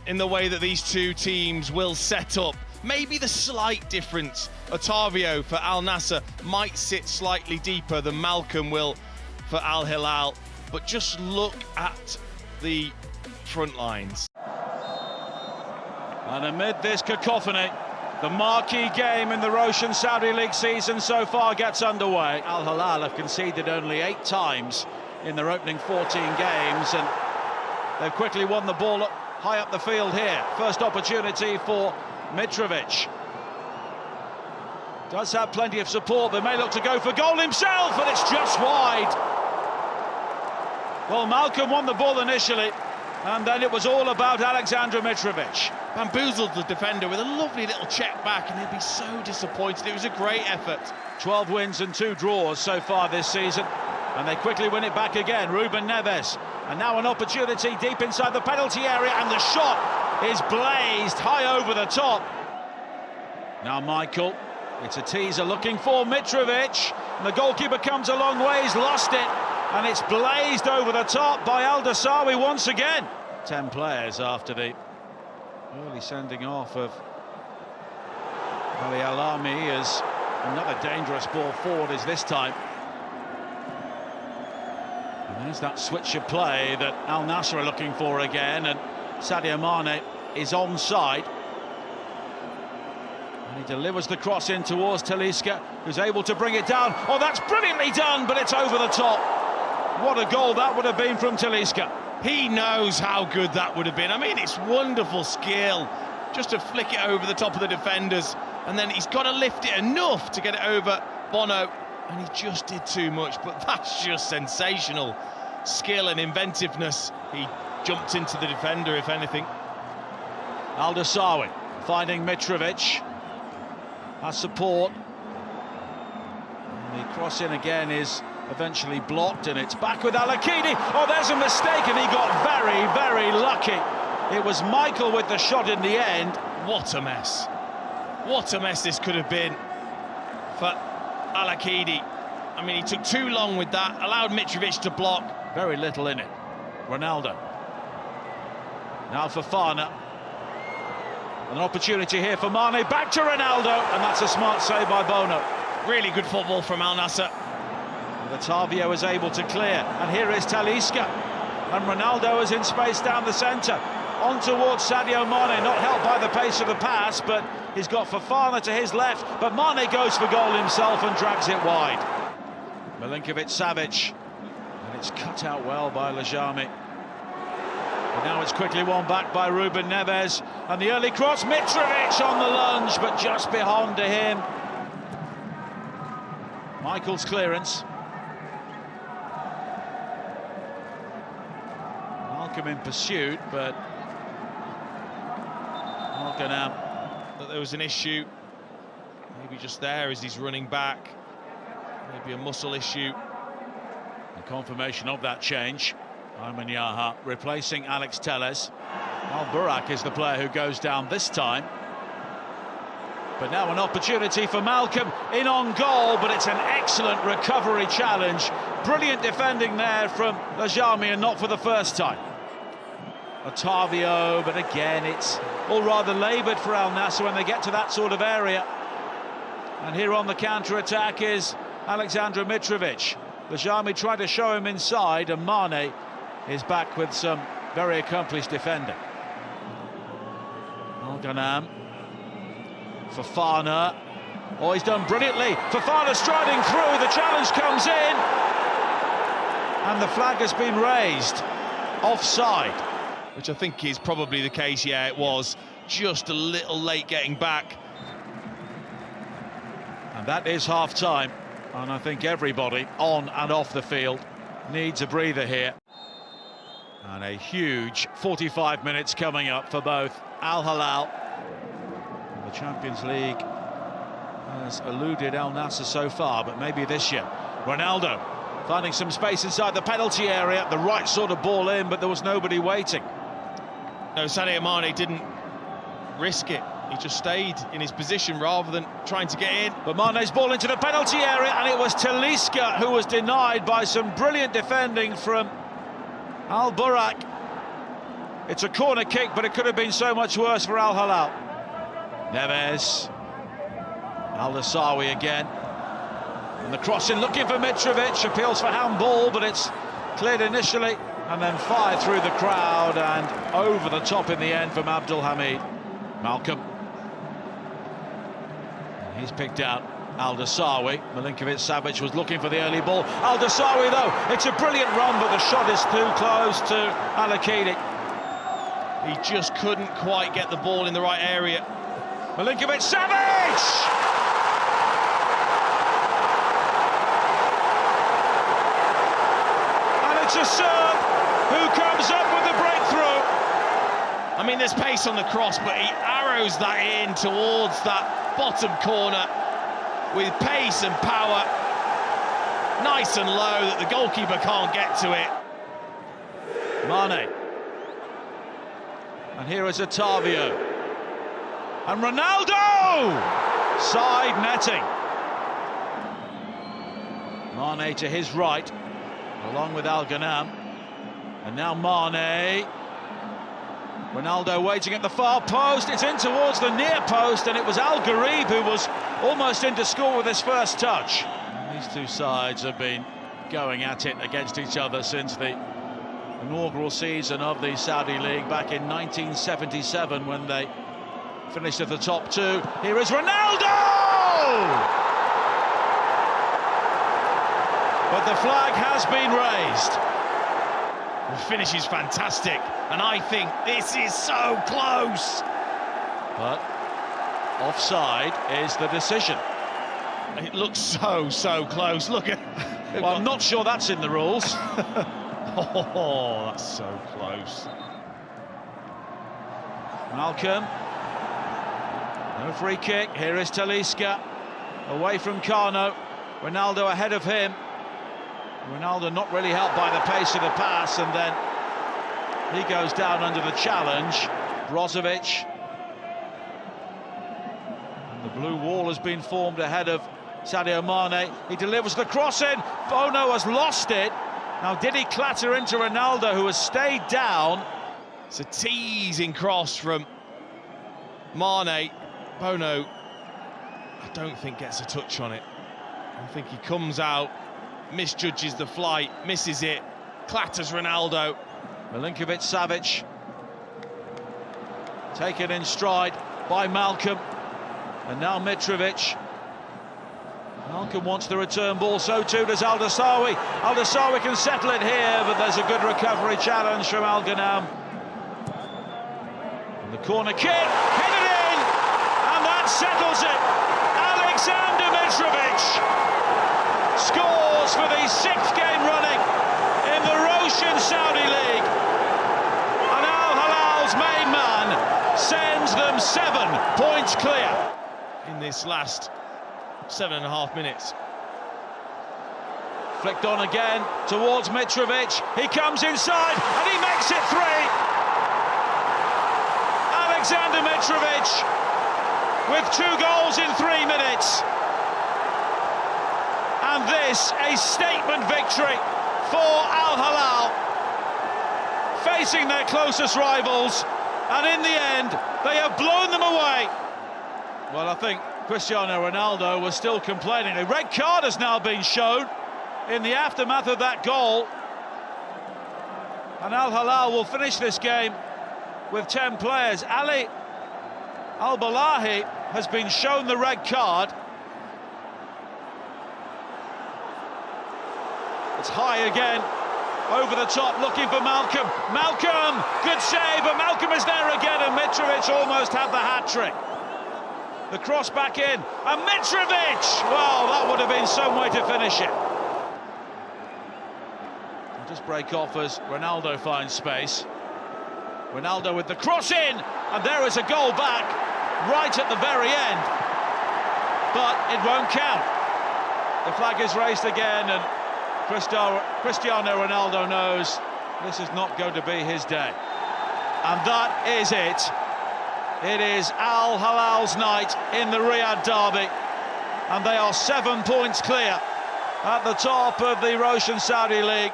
in the way that these two teams will set up. Maybe the slight difference, Otavio for Al Nassr might sit slightly deeper than Malcolm will for Al Hilal, but just look at the front lines. And amid this cacophony, the marquee game in the Roshan Saudi League season so far gets underway. Al Hilal have conceded only 8 times in their opening 14 games, and they've quickly won the ball high up the field here. First opportunity for Mitrovic. Does have plenty of support, but may look to go for goal himself, and it's just wide. Well, Malcolm won the ball initially, and then it was all about Aleksandar Mitrovic. Bamboozled the defender with a lovely little check back, and he'll be so disappointed. It was a great effort. 12 wins and 2 draws so far this season, and they quickly win it back again. Ruben Neves, and now an opportunity deep inside the penalty area, and the shot is blazed high over the top. Now Michael, it's a teaser looking for Mitrovic, and the goalkeeper comes a long way, he's lost it, and it's blazed over the top by Al Dasawi once again. 10 players after the early sending off of Ali Alami, as another dangerous ball forward is this time. And there's that switch of play that Al Nassr are looking for again, and Sadio Mane is onside. And he delivers the cross in towards Talisca, who's able to bring it down. Oh, that's brilliantly done, but it's over the top. What a goal that would have been from Talisca. He knows how good that would have been. I mean, it's wonderful skill just to flick it over the top of the defenders, and then he's got to lift it enough to get it over Bono, and he just did too much. But that's just sensational skill and inventiveness. He jumped into the defender, if anything. Al Dasawi finding Mitrovic, has support. And the cross in again is eventually blocked, and it's back with Al-Akidi. Oh, there's a mistake, and he got very, very lucky. It was Michael with the shot in the end. What a mess. What a mess this could have been for Al-Akidi. I mean, he took too long with that, allowed Mitrovic to block. Very little in it. Ronaldo. Now for Fofana. An opportunity here for Mane, back to Ronaldo, and that's a smart save by Bono. Really good football from Al Nassr. Otavio is able to clear, and here is Talisca, and Ronaldo is in space down the centre, on towards Sadio Mane, not helped by the pace of the pass, but he's got Fofana to his left, but Mane goes for goal himself and drags it wide. Milinkovic-Savic, and it's cut out well by Lajami. And now it's quickly won back by Ruben Neves, and the early cross, Mitrovic on the lunge, but just behind to him. Michael's clearance. Malcolm in pursuit, but Malcolm, that there was an issue, maybe just there as he's running back, maybe a muscle issue. The confirmation of that change. Ayman Yaha replacing Alex Telles. Al Burak is the player who goes down this time. But now an opportunity for Malcolm in on goal, but it's an excellent recovery challenge. Brilliant defending there from Lajami, and not for the first time. Otavio, but again it's all rather laboured for Al Nassr when they get to that sort of area. And here on the counter-attack is Aleksandar Mitrovic. Lajami tried to show him inside, and Mane is back with some very accomplished defending. Al-Ghanam. Fofana. Oh, he's done brilliantly. Fofana striding through, the challenge comes in, and the flag has been raised. Offside. Which I think is probably the case. Yeah, it was just a little late getting back. And that is half-time, and I think everybody on and off the field needs a breather here. And a huge 45 minutes coming up for both Al Hilal. The Champions League has eluded Al Nassr so far, but maybe this year. Ronaldo finding some space inside the penalty area, the right sort of ball in, but there was nobody waiting. No, Sadio Mane didn't risk it. He just stayed in his position rather than trying to get in. But Mane's ball into the penalty area, and it was Talisca who was denied by some brilliant defending from Al Burak. It's a corner kick, but it could have been so much worse for Al Hilal. Neves. Al-Dasawi again. And the crossing looking for Mitrovic. Appeals for handball, but it's cleared initially and then fired through the crowd and over the top in the end from Abdul Hamid. Malcolm. He's picked out Al-Dasawi. Milinkovic-Savic was looking for the early ball. Al-Dasawi, though, it's a brilliant run, but the shot is too close to Al-Akidi. He just couldn't quite get the ball in the right area. Milinkovic-Savic! And it's a Serb who comes up with the breakthrough. I mean, there's pace on the cross, but he arrows that in towards that bottom corner with pace and power, nice and low that the goalkeeper can't get to it. Mane. And here is Otavio. And Ronaldo! Side netting. Mane to his right, along with Al Ghanam. And now Mane. Ronaldo waiting at the far post. It's in towards the near post, and it was Al Gharib who was almost into score with his first touch. And these two sides have been going at it against each other since the inaugural season of the Saudi League back in 1977 when they finished at the top two. Here is Ronaldo! But the flag has been raised. The finish is fantastic, and I think this is so close. But offside is the decision. It looks so close. Look at... Well, I'm not sure that's in the rules. Oh, that's so close. Malcolm. No free kick. Here is Talisca. Away from Kano. Ronaldo ahead of him. Ronaldo not really helped by the pace of the pass, and then he goes down under the challenge. Brozovic. And the blue wall has been formed ahead of Sadio Mane. He delivers the cross in. Bono has lost it. Now, did he clatter into Ronaldo, who has stayed down? It's a teasing cross from Mane. Bono, I don't think gets a touch on it. I think he comes out, misjudges the flight, misses it, clatters Ronaldo. Milinkovic-Savic taken in stride by Malcolm, and now Mitrovic. Malcolm wants the return ball, so too does Al-Dasawi. Al-Dasawi can settle it here, but there's a good recovery challenge from Al Ghanam. And the corner kick, hit it in, and that settles it. Alexander Mitrovic scores for the 6th game running in the Roshan Saudi League. And Al Hilal's main man sends them 7 points clear. In this last 7.5 minutes. Flicked on again towards Mitrovic. He comes inside and he makes it 3. Alexander Mitrovic with 2 goals in 3 minutes. And this a statement victory for Al Hilal, facing their closest rivals, and in the end they have blown them away. Well, I think Cristiano Ronaldo was still complaining. A red card has now been shown in the aftermath of that goal. And Al Hilal will finish this game with 10 players. Ali Al-Balahi has been shown the red card. It's high again, over the top, looking for Malcolm. Malcolm, good save, but Malcolm is there again, and Mitrovic almost had the hat-trick. The cross back in, and Mitrovic! Well, that would have been some way to finish it. I'll just break off as Ronaldo finds space. Ronaldo with the cross in, and there is a goal back, right at the very end. But it won't count. The flag is raised again, and Cristiano Ronaldo knows this is not going to be his day. And that is it. It is Al Hilal's night in the Riyadh derby, and they are 7 points clear at the top of the Roshan Saudi League.